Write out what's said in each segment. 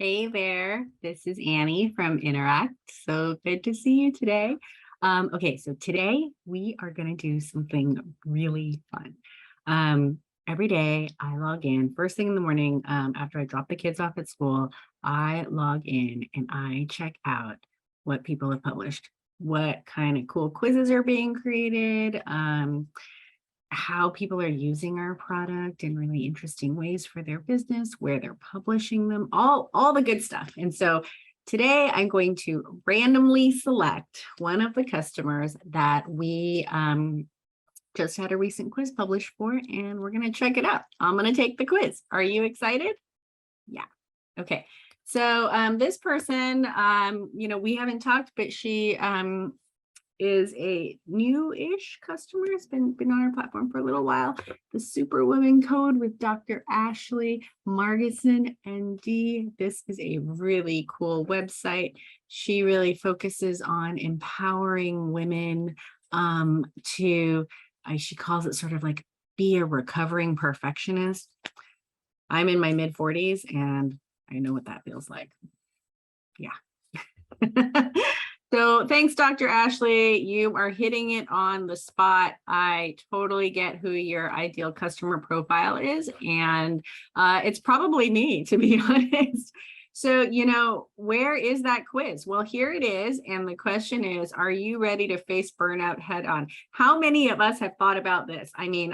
Hey there, this is Annie from Interact. So good to see you today. Okay, so today we are going to do something really fun. Um, every day I log in first thing in the morning after I drop the kids off at school. I log in and I check out what people have published, what kind of cool quizzes are being created, how people are using our product in really interesting ways for their business, where they're publishing them, all the good stuff. And so today I'm going to randomly select one of the customers that we just had a recent quiz published for, and we're going to check it out. I'm going to take the quiz. Are you excited? Yeah. Okay. So this person, we haven't talked, but she is a new-ish customer. It's been on our platform for a little while. The Superwoman Code with Dr. Ashley Margison, ND. This is a really cool website. She really focuses on empowering women to, she calls it sort of like be a recovering perfectionist. I'm in my mid 40s and I know what that feels like. Yeah. So thanks, Dr. Ashley. You are hitting it on the spot. I totally get who your ideal customer profile is, and it's probably me, to be honest. So, where is that quiz? Well, here it is. And the question is, are you ready to face burnout head on? How many of us have thought about this? I mean,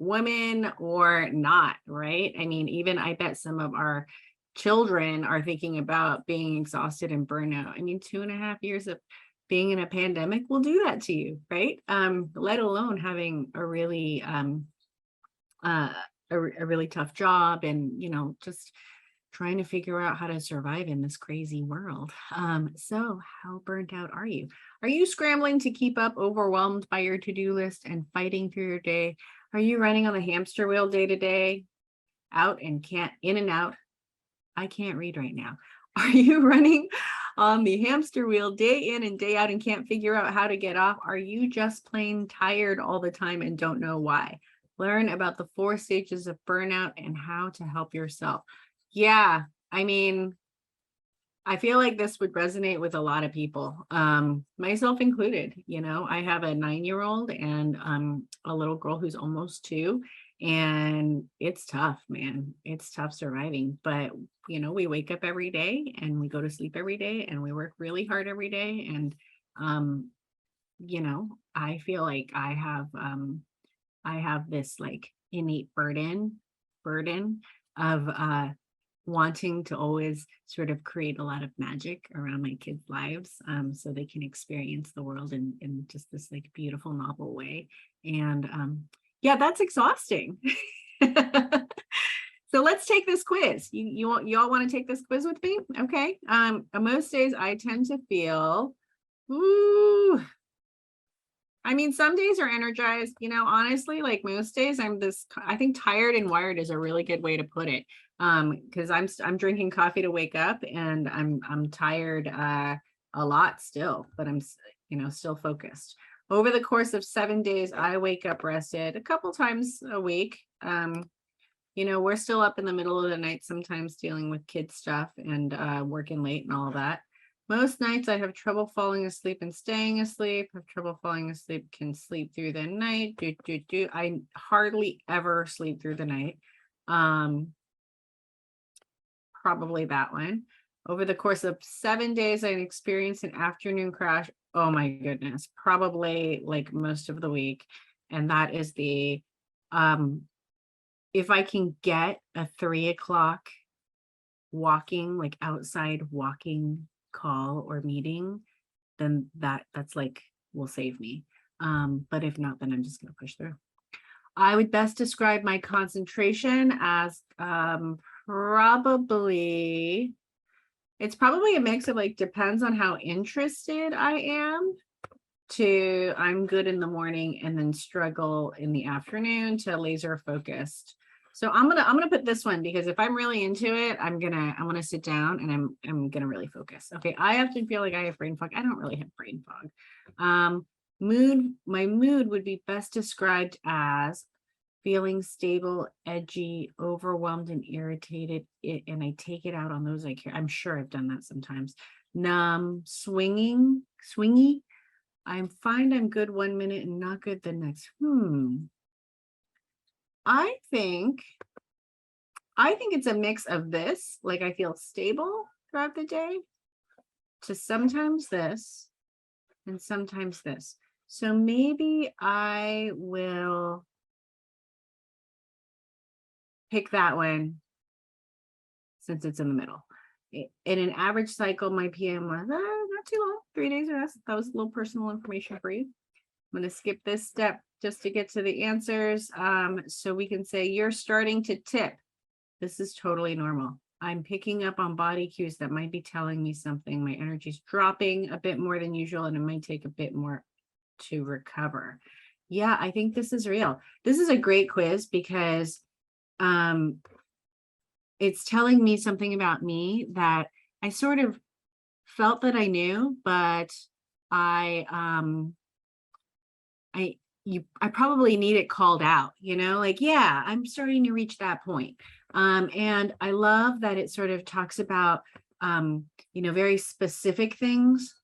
women or not, right? I mean, even I bet some of our children are thinking about being exhausted and burnout. I mean, 2.5 years of being in a pandemic will do that to you, right? Let alone having a really a really tough job and just trying to figure out how to survive in this crazy world. So how burnt out are you? Are you scrambling to keep up, overwhelmed by your to-do list and fighting through your day? Are you running on the hamster wheel day to day, out and can't in and out? I can't read right now. Are you running on the hamster wheel day in and day out and can't figure out how to get off? Are you just plain tired all the time and don't know why? Learn about the 4 stages of burnout and how to help yourself. Yeah, I mean, I feel like this would resonate with a lot of people, myself included. I have a 9-year-old and a little girl who's almost 2. And it's tough, man. It's tough surviving. But, we wake up every day and we go to sleep every day and we work really hard every day. And, I feel like I have this like innate burden of wanting to always sort of create a lot of magic around my kids' lives, so they can experience the world in just this like beautiful, novel way. And yeah, that's exhausting. So let's take this quiz. You all want to take this quiz with me? Okay. Most days I tend to feel, ooh, I mean, some days are energized, honestly, like most days I think tired and wired is a really good way to put it. Because I'm drinking coffee to wake up and I'm tired a lot still, but I'm still focused. Over the course of 7 days, I wake up rested a couple times a week. We're still up in the middle of the night sometimes dealing with kid stuff and working late and all of that. Most nights I have trouble falling asleep and staying asleep, have trouble falling asleep, can sleep through the night. I hardly ever sleep through the night. Probably that one. Over the course of 7 days, I experienced an afternoon crash. Oh my goodness, probably like most of the week. And that is if I can get a 3 o'clock walking, like outside walking call or meeting, then that's like will save me. But if not, then I'm just going to push through. I would best describe my concentration as it's probably a mix of like depends on how interested I am to I'm good in the morning and then struggle in the afternoon to laser focused. So I'm gonna put this one because if I'm really into it, I'm gonna sit down and I'm gonna really focus. Okay, I often feel like I have brain fog. I don't really have brain fog. My mood would be best described as feeling stable, edgy, overwhelmed, and irritated. And I take it out on those I care. I'm sure I've done that sometimes. Numb, swingy. I'm fine. I'm good 1 minute and not good the next. I think it's a mix of this. Like I feel stable throughout the day to sometimes this and sometimes this. So maybe I will pick that one since it's in the middle. In an average cycle, my PM was not too long, 3 days or less. That was a little personal information for you. I'm going to skip this step just to get to the answers. So we can say you're starting to tip. This is totally normal. I'm picking up on body cues that might be telling me something. My energy's dropping a bit more than usual, and it might take a bit more to recover. Yeah, I think this is real. This is a great quiz because it's telling me something about me that I sort of felt that I knew, but I probably need it called out, like, yeah, I'm starting to reach that point. And I love that it sort of talks about, very specific things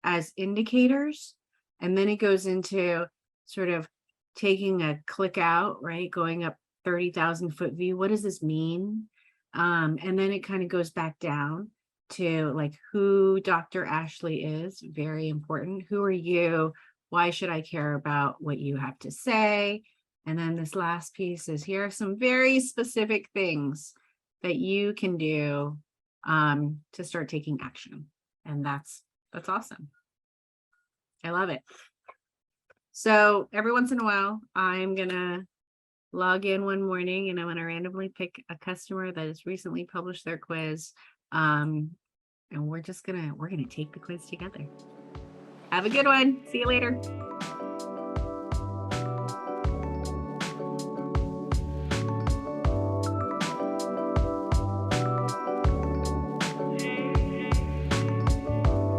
as indicators. And then it goes into sort of taking a click out, right? Going up 30,000 foot view. What does this mean? And then it kind of goes back down to like who Dr. Ashley is. Very important. Who are you? Why should I care about what you have to say? And then this last piece is here are some very specific things that you can do to start taking action. And that's awesome. I love it. So every once in a while, I'm going to log in one morning and I'm going to randomly pick a customer that has recently published their quiz. And we're going to take the quiz together. Have a good one. See you later.